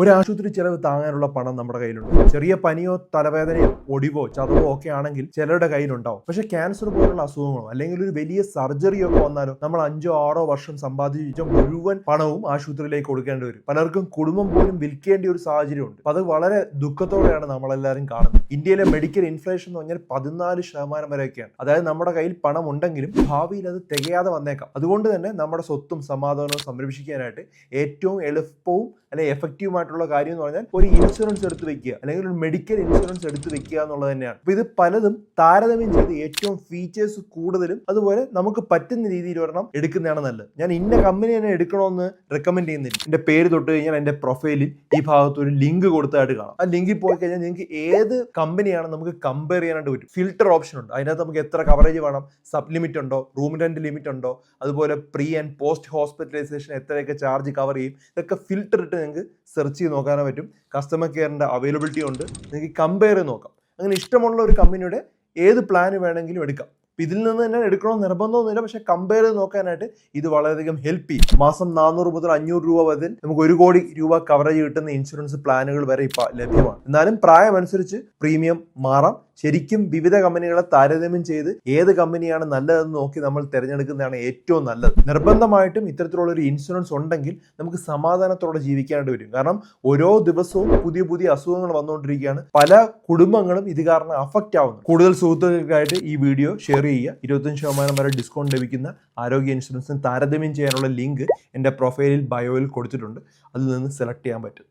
ഒരു ആശുപത്രി ചെലവ് താങ്ങാനുള്ള പണം നമ്മുടെ കയ്യിലുണ്ട്. ചെറിയ പനിയോ തലവേദനയോ ഒടിവോ ചതവോ ഒക്കെ ആണെങ്കിൽ ചിലരുടെ കയ്യിലുണ്ടാവും. പക്ഷെ ക്യാൻസർ പോലുള്ള അസുഖങ്ങളോ അല്ലെങ്കിൽ ഒരു വലിയ സർജറിയോ ഒക്കെ വന്നാലോ നമ്മൾ 5-6 വർഷം സമ്പാദിച്ച മുഴുവൻ പണവും ആശുപത്രിയിലേക്ക് കൊടുക്കേണ്ടി വരും. പലർക്കും കുടുംബം പോലും വിൽക്കേണ്ട ഒരു സാഹചര്യമുണ്ട്. അത് വളരെ ദുഃഖത്തോടെയാണ് നമ്മളെല്ലാവരും കാണുന്നത്. ഇന്ത്യയിലെ മെഡിക്കൽ ഇൻഫ്ലേഷൻ എന്ന് പറഞ്ഞാൽ 14% വരെയൊക്കെയാണ്. അതായത് നമ്മുടെ കയ്യിൽ പണം ഉണ്ടെങ്കിലും ഭാവിയിൽ അത് തികയാതെ വന്നേക്കാം. അതുകൊണ്ട് തന്നെ നമ്മുടെ സ്വത്തും സമാധാനവും സംരക്ഷിക്കാനായിട്ട് ഏറ്റവും എളുപ്പവും അല്ലെങ്കിൽ എഫക്റ്റീവുമായിട്ടുള്ള കാര്യം എന്ന് പറഞ്ഞാൽ ഒരു ഇൻഷുറൻസ് എടുത്ത് വെക്കുക, അല്ലെങ്കിൽ ഒരു മെഡിക്കൽ ഇൻഷുറൻസ് എടുത്ത് വെക്കുക എന്നുള്ളത് തന്നെയാണ്. അപ്പൊ ഇത് പലതും താരതമ്യം ചെയ്ത് ഏറ്റവും ഫീച്ചേഴ്സ് കൂടുതലും അതുപോലെ നമുക്ക് പറ്റുന്ന രീതിയിൽ ഒരെണ്ണം എടുക്കുന്നതാണ് നല്ലത്. ഞാൻ ഇന്ന കമ്പനി തന്നെ എടുക്കണമെന്ന് റെക്കമെൻഡ് ചെയ്യുന്നില്ല. എന്റെ പേര് തൊട്ട് കഴിഞ്ഞാൽ എന്റെ പ്രൊഫൈലിൽ ഈ ഭാഗത്ത് ഒരു ലിങ്ക് കൊടുത്തായിട്ട് കാണാം. ആ ലിങ്കിൽ പോയി കഴിഞ്ഞാൽ നിങ്ങൾക്ക് ഏത് കമ്പനിയാണ് നമുക്ക് കമ്പയർ ചെയ്യാനായിട്ട് പറ്റും. ഫിൽട്ടർ ഓപ്ഷൻ ഉണ്ട്. അതിനകത്ത് നമുക്ക് എത്ര കവറേജ് വേണം, സബ് ലിമിറ്റ് ഉണ്ടോ, റൂം റെന്റ് ലിമിറ്റ് ഉണ്ടോ, അതുപോലെ പ്രീ ആൻഡ് പോസ്റ്റ് ഹോസ്പിറ്റലൈസേഷൻ എത്രയൊക്കെ ചാർജ് കവർ ചെയ്യും, ഇതൊക്കെ ഫിൽട്ടർ ഇട്ട് നിങ്ങൾക്ക് സെർച്ച് ചെയ്ത് നോക്കാനോ പറ്റും. കസ്റ്റമർ കെയറിന്റെ അവൈലബിലിറ്റി ഉണ്ട്. നിങ്ങൾക്ക് കമ്പയർ ചെയ്ത് നോക്കാം. അങ്ങനെ ഇഷ്ടമുള്ള ഒരു കമ്പനിയുടെ ഏത് പ്ലാൻ വേണമെങ്കിലും എടുക്കാം. ഇതിൽ നിന്ന് തന്നെ എടുക്കണമെന്ന് നിർബന്ധമൊന്നുമില്ല, പക്ഷെ കമ്പയർ ചെയ്ത് നോക്കാനായിട്ട് ഇത് വളരെയധികം ഹെൽപ്പ് ചെയ്യും. മാസം 400 മുതൽ 500 രൂപ വരെ നമുക്ക് 1 കോടി രൂപ കവറേജ് കിട്ടുന്ന ഇൻഷുറൻസ് പ്ലാനുകൾ വരെ ഇപ്പോൾ ലഭ്യമാണ്. എന്നാലും പ്രായം അനുസരിച്ച് പ്രീമിയം മാറാം. ശരിക്കും വിവിധ കമ്പനികളെ താരതമ്യം ചെയ്ത് ഏത് കമ്പനിയാണ് നല്ലതെന്ന് നോക്കി നമ്മൾ തിരഞ്ഞെടുക്കുന്നതാണ് ഏറ്റവും നല്ലത്. നിർബന്ധമായിട്ടും ഇത്തരത്തിലുള്ള ഒരു ഇൻഷുറൻസ് ഉണ്ടെങ്കിൽ നമുക്ക് സമാധാനത്തോടെ ജീവിക്കാനായിട്ട് വരും. കാരണം ഓരോ ദിവസവും പുതിയ പുതിയ അസുഖങ്ങൾ വന്നുകൊണ്ടിരിക്കുകയാണ്. പല കുടുംബങ്ങളും ഇത് കാരണം അഫക്റ്റ് ആവുന്നു. കൂടുതൽ സുഹൃത്തുക്കൾക്കായിട്ട് ഈ വീഡിയോ ഷെയർ ചെയ്യുക. 25% വരെ ഡിസ്കൗണ്ട് ലഭിക്കുന്ന ആരോഗ്യ ഇൻഷുറൻസിന് താരതമ്യം ചെയ്യാനുള്ള ലിങ്ക് എൻ്റെ പ്രൊഫൈലിൽ ബയോയിൽ കൊടുത്തിട്ടുണ്ട്. അതിൽ നിന്ന് സെലക്ട് ചെയ്യാൻ പറ്റും.